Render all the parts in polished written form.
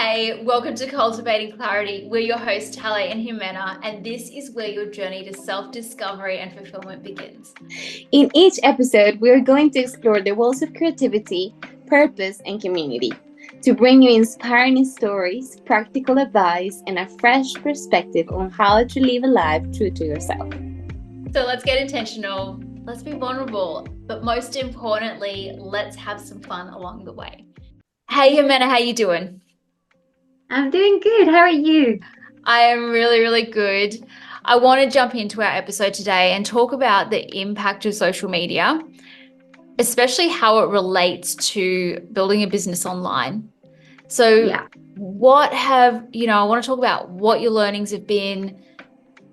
Hey, welcome to Cultivating Clarity. We're your hosts, Tale and Jimena, and this is where your journey to self-discovery and fulfillment begins. In each episode, we are going to explore the worlds of creativity, purpose, and community to bring you inspiring stories, practical advice, and a fresh perspective on how to live a life true to yourself. So let's get intentional, let's be vulnerable, but most importantly, let's have some fun along the way. Hey, Jimena, how you doing? I'm doing good. How are you? I am really, really good. I want to jump into our episode today and talk about the impact of social media, especially how it relates to building a business online. So, Yeah. I want to talk about what your learnings have been,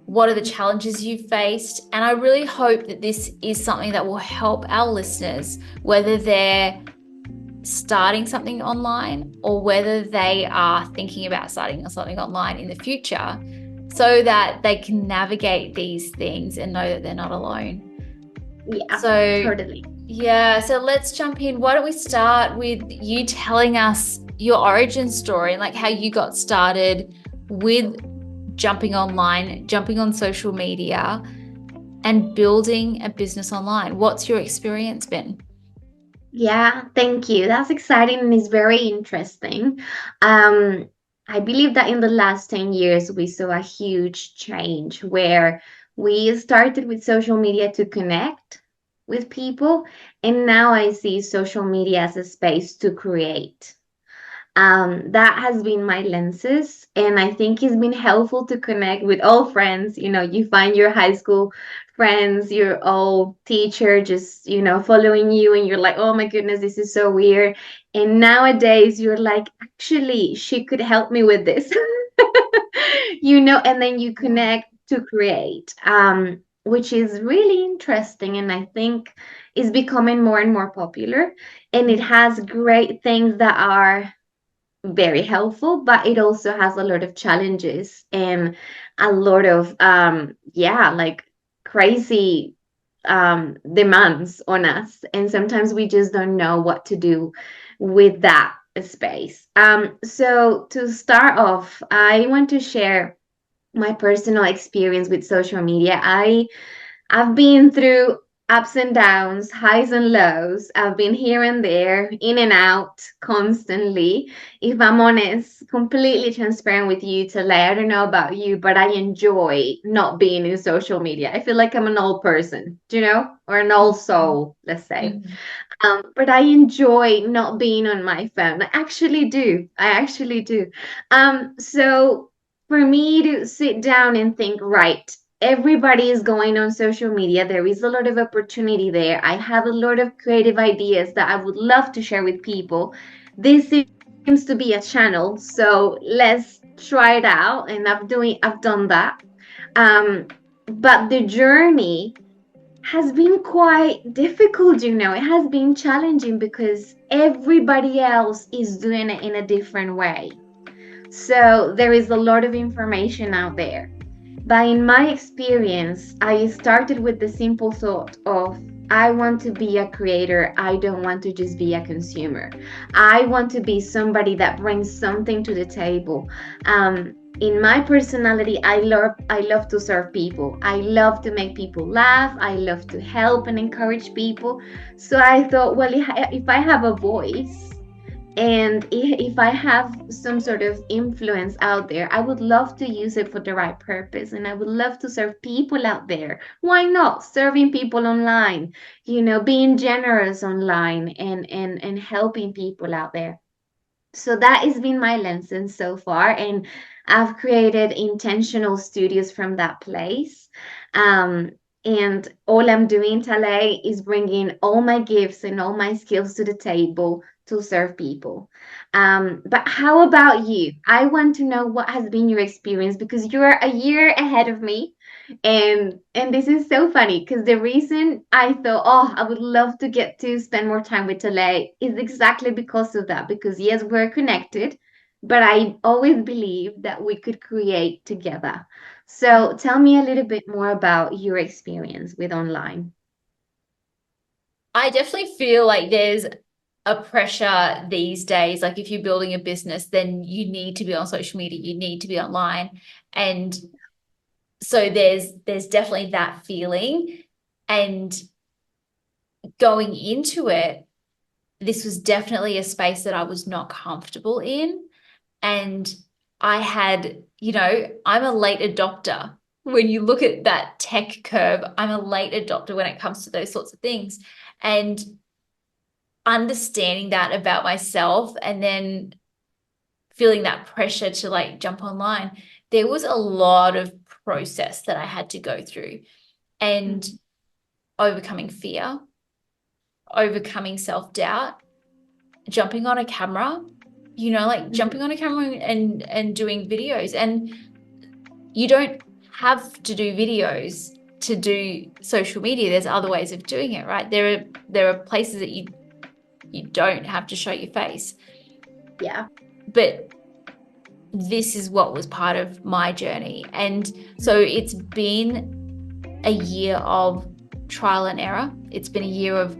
what are the challenges you've faced, and I really hope that this is something that will help our listeners, whether they're starting something online or whether they are thinking about starting something online in the future, so that they can navigate these things and know that they're not alone. Yeah, So, totally. yeah, so let's jump in. Why don't we start with you telling us your origin story and like how you got started with jumping online, jumping on social media, and building a business online. What's your experience been? Yeah, thank you. That's exciting and it's very interesting. Um, I believe that in the last 10 years, we saw a huge change where we started with social media to connect with people, and now I see social media as a space to create. That has been my lenses, and I think it's been helpful to connect with old friends. You find your high school friends, your old teacher just, following you, and you're like, oh my goodness, this is so weird. And nowadays, you're like, actually, she could help me with this, and then you Yeah. connect to create, which is really interesting. And I think is becoming more and more popular. And it has great things that are very helpful, but it also has a lot of challenges and a lot of like crazy demands on us. And sometimes we just don't know what to do with that space. So to start off, I want to share my personal experience with social media. I've been through ups and downs, highs and lows. I've been here and there, in and out constantly. If I'm honest, completely transparent with you to I don't know about you, but I enjoy not being in social media. I feel like I'm an old person, or an old Mhm. soul, let's say. Mhm. But I enjoy not being on my phone. I actually do. I actually do. So for me to sit down and think, right, everybody is going on social media. There is a lot of opportunity there. I have a lot of creative ideas that I would love to share with people. This seems to be a channel, so let's try it out. And I've done that. Um, but the journey has been quite difficult. It has been challenging because everybody else is doing it in a different way. So there is a lot of information out there. But in my experience, I started with the simple thought of I want to be a creator. I don't want to just be a consumer. I want to be somebody that brings something to the table. In my personality, I love to serve people. I love to make people laugh. I love to help and encourage people. So I thought, well, if I have a voice, and if I have some sort of influence out there, I would love to use it for the right purpose. And I would love to serve people out there. Why not? Serving people online, being generous online and helping people out there. So that has been my lesson so far. And I've created intentional studios from that place. Um, and all I'm doing today is bringing all my gifts and all my skills to the table to serve people. But how about you? I want to know what has been your experience because you're a year ahead of me. And this is so funny because the reason I thought, oh, I would love to get to spend more time with Tale is exactly because of that. Because yes, we're connected, but I always believed that we could create together. So tell me a little bit more about your experience with online. I definitely feel like there's a pressure these days. Like if you're building a business, then you need to be on social media, you need to be online. And so there's definitely that feeling. And going into it, this was definitely a space that I was not comfortable in. And I had, I'm a late adopter. When you look at that tech curve, I'm a late adopter when it comes to those sorts of things. And understanding that about myself and then feeling that pressure to like jump online, there was a lot of process that I had to go through and overcoming fear, overcoming self-doubt, jumping on a camera, like jumping on a camera and doing videos. And you don't have to do videos to do social media. There's other ways of doing it, right? There are places that you don't have to show your face. Yeah. But this is what was part of my journey. And so it's been a year of trial and error. It's been a year of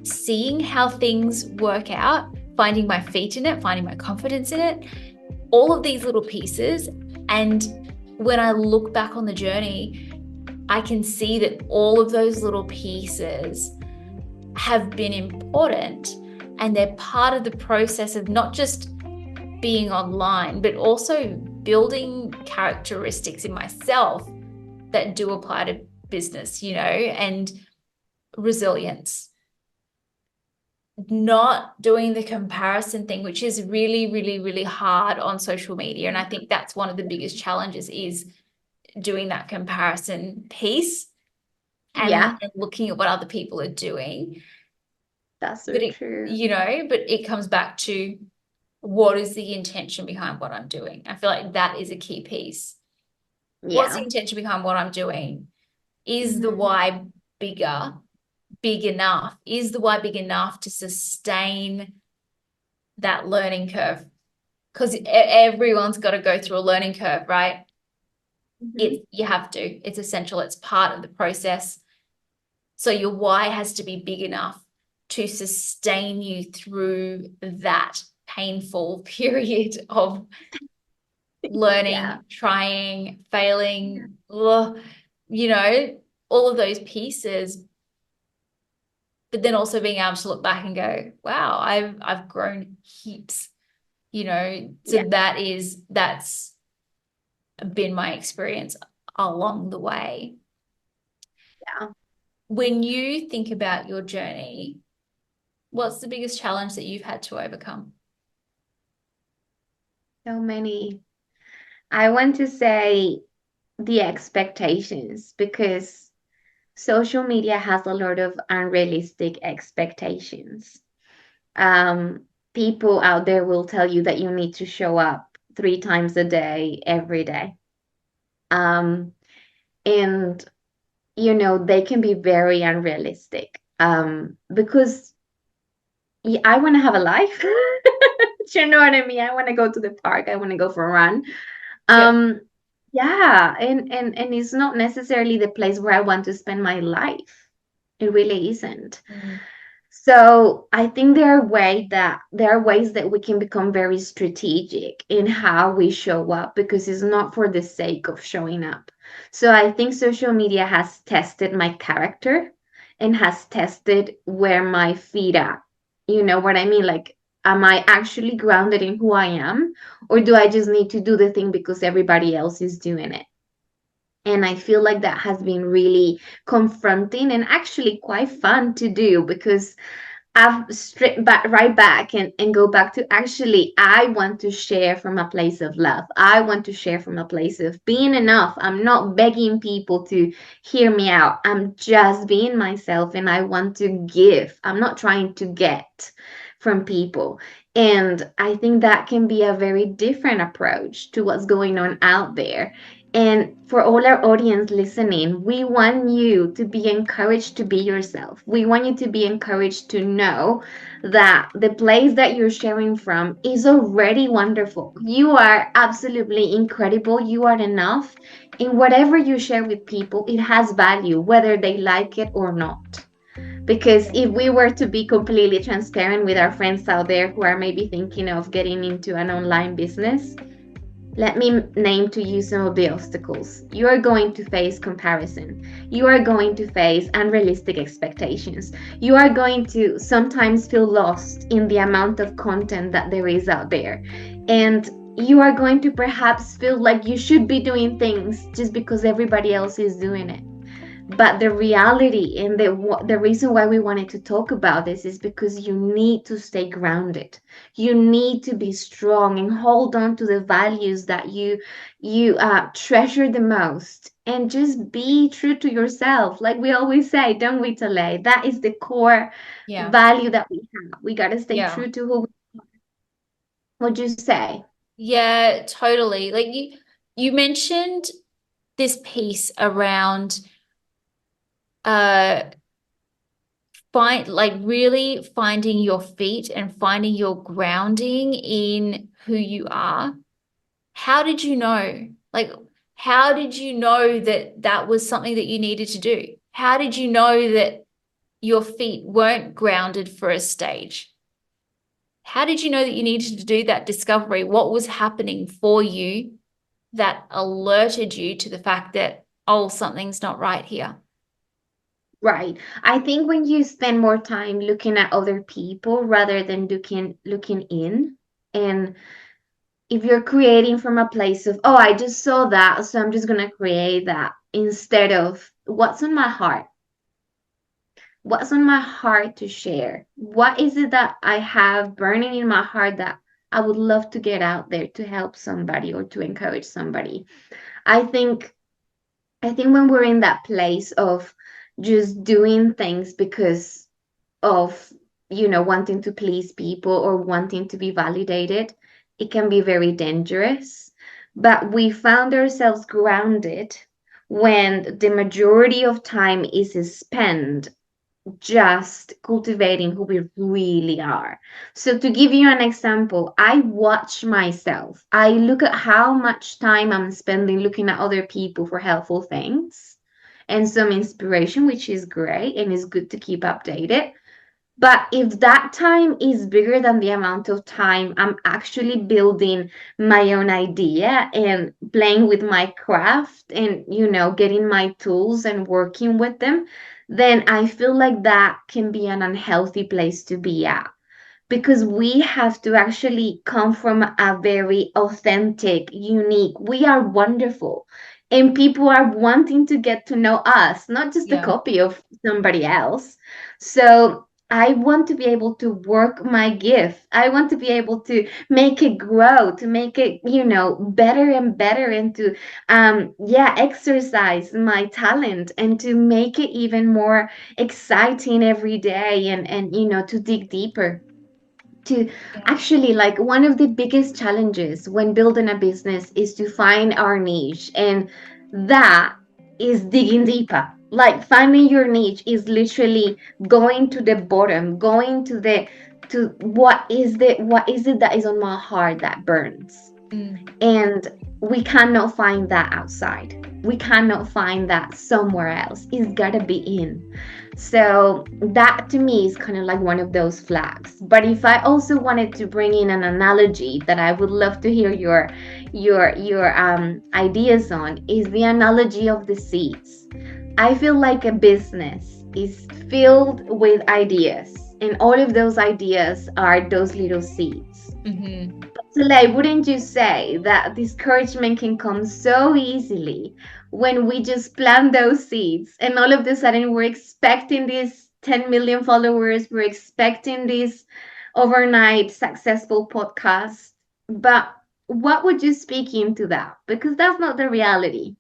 seeing how things work out, finding my feet in it, finding my confidence in it, all of these little pieces. And when I look back on the journey, I can see that all of those little pieces have been important, and they're part of the process of not just being online, but also building characteristics in myself that do apply to business, and resilience. Not doing the comparison thing, which is really, really, really hard on social media. And I think that's one of the biggest challenges is doing that comparison piece and Yeah, looking at what other people are doing. that's But so true. but it comes back to what is the intention behind what I'm doing? I feel like that is a key piece. What's the Yeah. intention behind what I'm doing? Is the Mhm. why big enough? Is the why big enough to sustain that learning curve? Because everyone's got to go through a learning curve, right? Mhm. You have to. It's essential. It's part of the process. So your why has to be big enough to sustain you through that painful period of Yeah. learning, trying, failing, ugh, all of those pieces. But then also being able to look back and go, wow, I've grown heaps, So Yeah. that's been my experience along the way. Yeah. When you think about your journey, what's the biggest challenge that you've had to overcome? So many. I want to say the expectations because social media has a lot of unrealistic expectations. Um, People out there will tell you that you need to show up 3 times a day, every day. Um, and they can be very unrealistic. Because I want to have a life. You know what I mean? I want to go to the park. I want to go for a run. Yep. Um, yeah, and it's not necessarily the place where I want to spend my life. It really isn't. Mm. So I think there are ways that we can become very strategic in how we show up because it's not for the sake of showing up. So I think social media has tested my character and has tested where my feet are. You know what I mean? Like, am I actually grounded in who I am, or do I just need to do the thing because everybody else is doing it? And I feel like that has been really confronting and actually quite fun to do because I've stripped back right back and go back to actually I want to share from a place of love. I want to share from a place of being enough. I'm not begging people to hear me out. I'm just being myself and I want to give. I'm not trying to get from people. And I think that can be a very different approach to what's going on out there. And for all our audience listening, we want you to be encouraged to be yourself. We want you to be encouraged to know that the place that you're sharing from is already wonderful. You are absolutely incredible. You are enough. And whatever you share with people, it has value, whether they like it or not. Because if we were to be completely transparent with our friends out there who are maybe thinking of getting into an online business, let me name to you some of the obstacles. You are going to face comparison. You are going to face unrealistic expectations. You are going to sometimes feel lost in the amount of content that there is out there. And you are going to perhaps feel like you should be doing things just because everybody else is doing it. But the reality and the reason why we wanted to talk about this is because you need to stay grounded. You need to be strong and hold on to the values that you treasure the most, and just be true to yourself. Like we always say, don't we, Tale? That is the core Yeah. value that we have. We got to stay Yeah. true to who. Would you say? Yeah, totally. Like you mentioned this piece around uh find like really finding your feet and finding your grounding in who you are. How did you know? Like, how did you know that that was something that you needed to do? How did you know that your feet weren't grounded for a stage? How did you know that you needed to do that discovery? What was happening for you that alerted you to the fact that, oh, something's not right here? Right. I think when you spend more time looking at other people rather than looking in, and if you're creating from a place of, oh, I just saw that, so I'm just gonna create that, instead of what's on my heart? What's on my heart to share? What is it that I have burning in my heart that I would love to get out there to help somebody or to encourage somebody? I think I think when we're in that place of just doing things because of, wanting to please people or wanting to be validated, it can be very dangerous. But we found ourselves grounded when the majority of time is spent just cultivating who we really are. So, to give you an example, I watch myself. I look at how much time I'm spending looking at other people for helpful things and some inspiration, which is great and is good to keep updated. But if that time is bigger than the amount of time I'm actually building my own idea and playing with my craft and, getting my tools and working with them, then I feel like that can be an unhealthy place to be at, because we have to actually come from a very authentic, unique. We are wonderful. And people are wanting to get to know us, not just a Yeah. copy of somebody else. So I want to be able to work my gift. I want to be able to make it grow, to make it, better and better, and to, exercise my talent and to make it even more exciting every day, and to dig deeper, to Yeah. actually, like, one of the biggest challenges when building a business is to find our niche, and that is digging deeper. Like, finding your niche is literally going to the bottom, going to what is it that is on my heart that burns. Mm. And we cannot find that outside. We cannot find that somewhere else. It's gotta be in. So that to me is kind of like one of those flags. But if I also wanted to bring in an analogy that I would love to hear your ideas on, is the analogy of the seeds. I feel like a business is filled with ideas, and all of those ideas are those little seeds. Hmm. So, like, wouldn't you say that discouragement can come so easily when we just plant those seeds and all of a sudden we're expecting these 10 million followers, we're expecting this overnight successful podcast. But what would you speak into that? Because that's not the reality.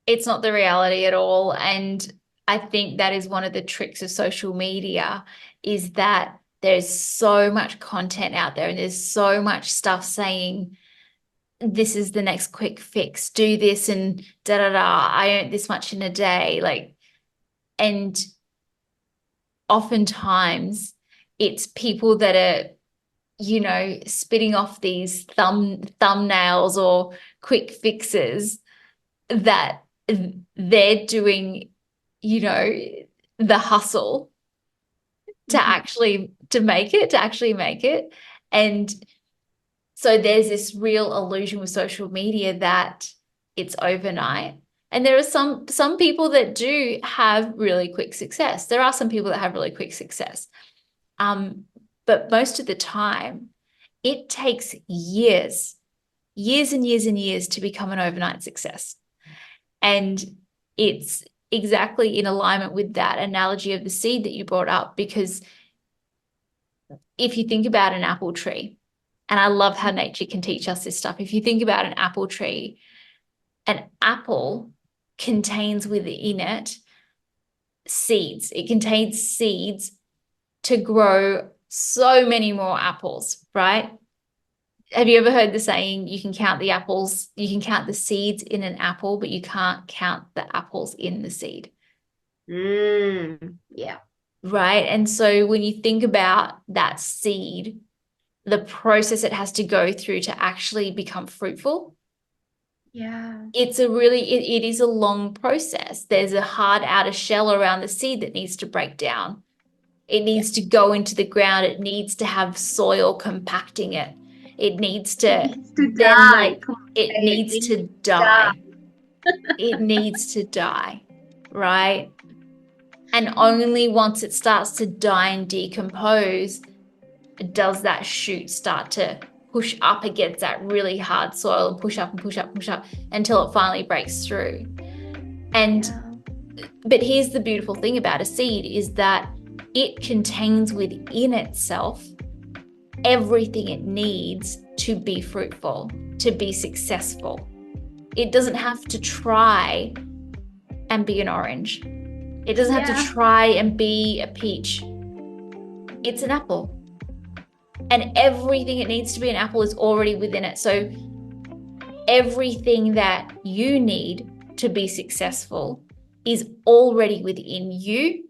It's not the reality at all. And I think that is one of the tricks of social media is that there's so much content out there and there's so much stuff saying this is the next quick fix, do this and da da da. I earned this much in a day. Like, and oftentimes it's people that are, spitting off these thumbnails or quick fixes that they're doing, you know, the hustle. to actually make it. And so there's this real illusion with social media that it's overnight. And there are some people that do have really quick success. There are some people that have really quick success. Um, but most of the time, it takes years, years and years and years to become an overnight success. And it's exactly in alignment with that analogy of the seed that you brought up, because if you think about an apple tree, and I love how nature can teach us this stuff. If you think about an apple tree, an apple contains within it seeds. It contains seeds to grow so many more apples, right? Have you ever heard the saying, you can count the apples, you can count the seeds in an apple, but you can't count the apples in the seed? Yeah. Right. And so when you think about that seed, the process it has to go through to actually become fruitful, Yeah. it is a long process. There's a hard outer shell around the seed that needs to break down. It Yeah. needs to go into the ground. It needs to have soil compacting it. It needs It to needs to then die. like, Come on, it babe. needs It needs to to die. die. It needs to die, right? And only once it starts to die and decompose does that shoot start to push up against that really hard soil and push up and push up and push up until it finally breaks through. And Yeah. but here's the beautiful thing about a seed is that it contains within itself everything it needs to be fruitful, to be successful. It doesn't have to try and be an orange. It doesn't have to Yeah. try and be a peach. It's an apple. And everything it needs to be an apple is already within it. So everything that you need to be successful is already within you.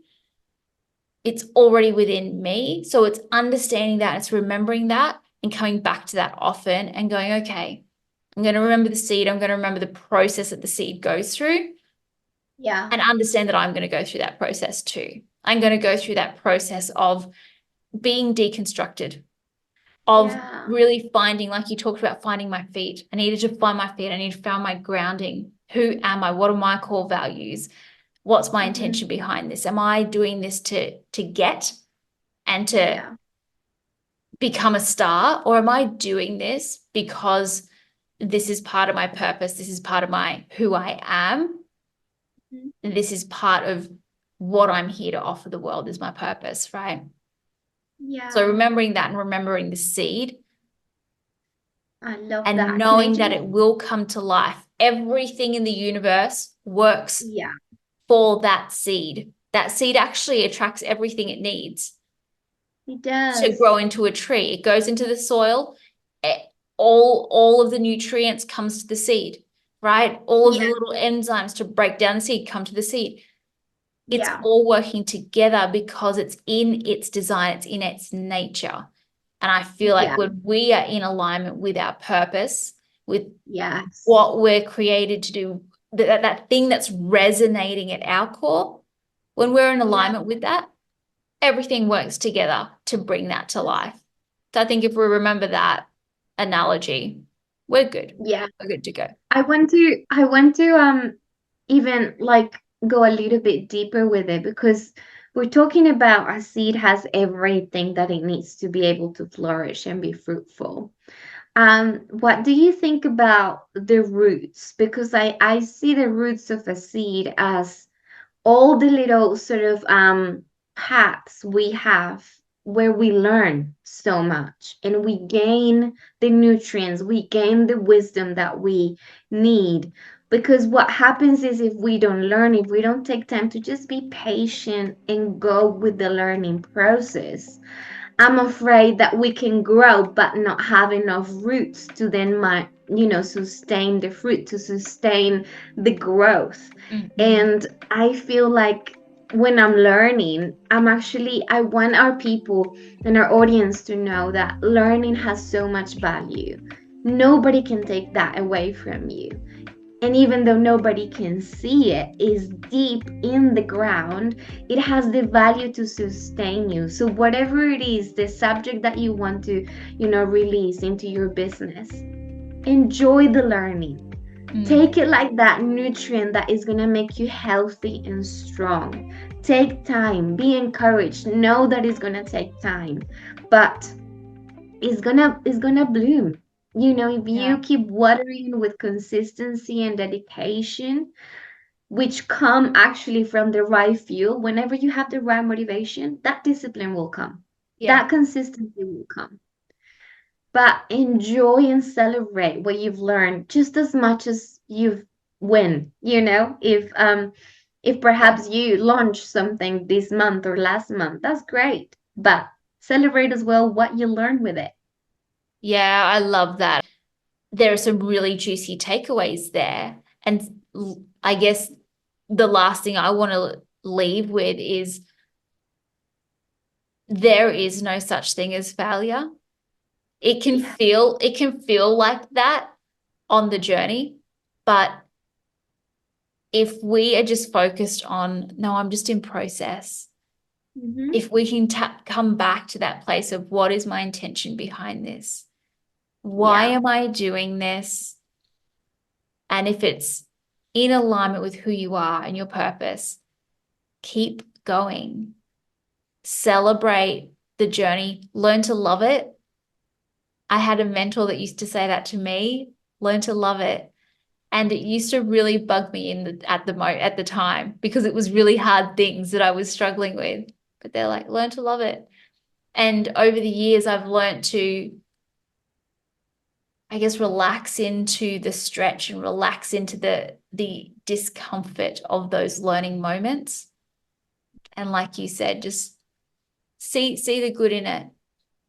It's already within me. So it's understanding that, it's remembering that and coming back to that often and going, okay, I'm going to remember the seed. I'm going to remember the process that the seed goes through Yeah. and understand that I'm going to go through that process too. I'm going to go through that process of being deconstructed, of Yeah. really finding, like you talked about, finding my feet. I needed to find my feet. I needed to find my grounding. Who am I? What are my core values? What's my Mm-hmm. intention behind this? Am I doing this to get and to Yeah. become a star, or am I doing this because this is part of my purpose? This is part of my who I am. Mhm. And this is part of what I'm here to offer the world is my purpose, right? So Yeah. remembering that and remembering the seed I love and that. Can I knowing that just? it will come to life. Everything in the universe works Yeah, for that seed. That seed actually attracts everything it needs it to does. grow into a tree. It goes into the soil. It, all of the nutrients comes to the seed, right? All of the Yeah. little enzymes to break down the seed come to the seed. It's Yeah. all working together because it's in its design, it's in its nature. And I feel like Yeah. when we are in alignment with our purpose, with Yes. what we're created to do, that thing that's resonating at our core, when we're in Yeah. alignment with that, everything works together to bring that to life. So I think if we remember that analogy, we're good. Yeah. We're good to go. I want to even like go a little bit deeper with it because we're talking about a seed has everything that it needs to be able to flourish and be fruitful. What do you think about the roots? Because I see the roots of a seed as all the little sort of paths we have where we learn so much and we gain the nutrients, we gain the wisdom that we need. Because what happens is if we don't learn, if we don't take time to just be patient and go with the learning process, I'm afraid that we can grow but not have enough roots to then sustain the fruit, to sustain the growth. Mhm. And I feel like when I'm learning, I want our people and our audience to know that learning has so much value. Nobody can take that away from you. And even though nobody can see it, is deep in the ground, it has the value to sustain you. So whatever it is, the subject that you want to, release into your business, enjoy the learning. Mm, Take it like that nutrient that is going to make you healthy and strong. Take time, be encouraged, know that it's going to take time, but it's gonna bloom. If you yeah. keep watering with consistency and dedication, which come actually from the right fuel, whenever you have the right motivation, that discipline will come, Yeah. that consistency will come. But enjoy and celebrate what you've learned just as much as you've win. If Yeah. perhaps you launched something this month or last month, that's great, but celebrate as well what you learned with it. Yeah, I love that. There are some really juicy takeaways there. And I guess the last thing I want to leave with is there is no such thing as failure. Yeah. It can feel like that on the journey, but if we are just focused on, no, I'm just in process, Hmm. if we can come back to that place of what is my intention behind this? Why Yeah. am I doing this? And if it's in alignment with who you are and your purpose, keep going. Celebrate the journey, learn to love it. I had a mentor that used to say that to me, learn to love it. And it used to really bug me at the time because it was really hard things that I was struggling with. But they're like, learn to love it. And over the years, I've learned to, I guess, relax into the stretch and relax into the discomfort of those learning moments. And like you said, just see the good in it,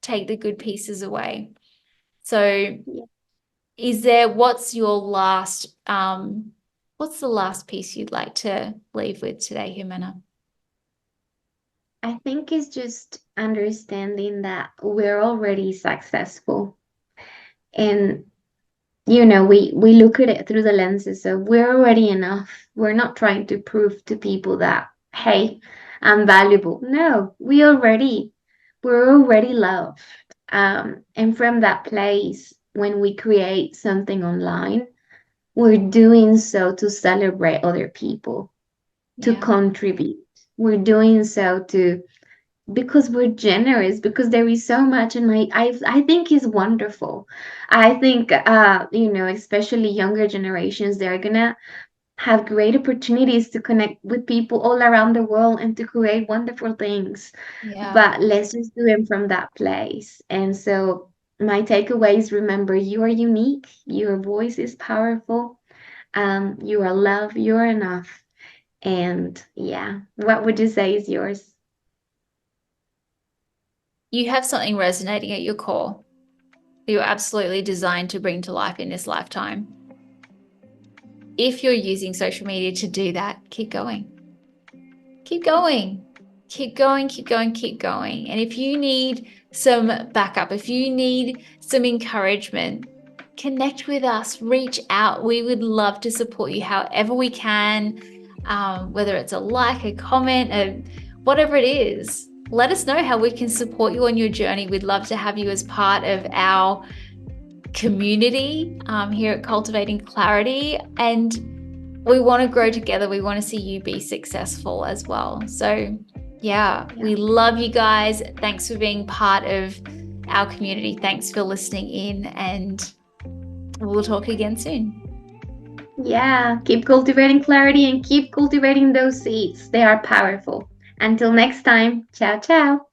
take the good pieces away. So Yeah. is there what's the last piece you'd like to leave with today, Jimena? I think it's just understanding that we're already successful. And we look at it through the lenses of we're already enough. We're not trying to prove to people that, hey, I'm valuable. No, we're already loved. And from that place, when we create something online, we're doing so to celebrate other people, to Yeah. contribute. We're doing so to because we're generous, because there is so much, and I think is wonderful. I think especially younger generations, they're gonna have great opportunities to connect with people all around the world and to create wonderful things. Yeah. But let's just do it from that place. And so my takeaways: remember, you are unique, your voice is powerful, you are loved, you're enough. And yeah, what would you say is yours? You have something resonating at your core. You're absolutely designed to bring to life in this lifetime. If you're using social media to do that, keep going. Keep going. Keep going, keep going, keep going. And if you need some backup, if you need some encouragement, connect with us, reach out. We would love to support you however we can, whether it's a like, a comment, whatever it is. Let us know how we can support you on your journey. We'd love to have you as part of our community here at Cultivating Clarity. And we want to grow together. We want to see you be successful as well. So, yeah, Yeah. we love you guys. Thanks for being part of our community. Thanks for listening in, and we'll talk again soon. Yeah, keep cultivating clarity and keep cultivating those seeds. They are powerful. Until next time, ciao, ciao.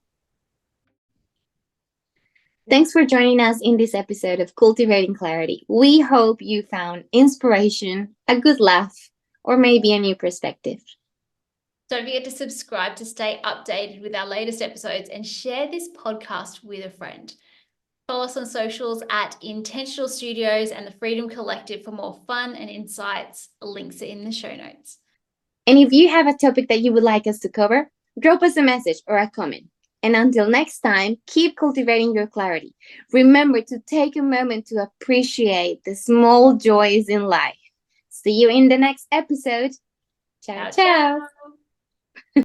Thanks for joining us in this episode of Cultivating Clarity. We hope you found inspiration, a good laugh, or maybe a new perspective. Don't forget to subscribe to stay updated with our latest episodes and share this podcast with a friend. Follow us on socials at Intentional Studios and the Freedom Collective for more fun and insights. Links are in the show notes. And if you have a topic that you would like us to cover, drop us a message or a comment. And until next time, keep cultivating your clarity. Remember to take a moment to appreciate the small joys in life. See you in the next episode. Ciao, Ciao, ciao. ciao.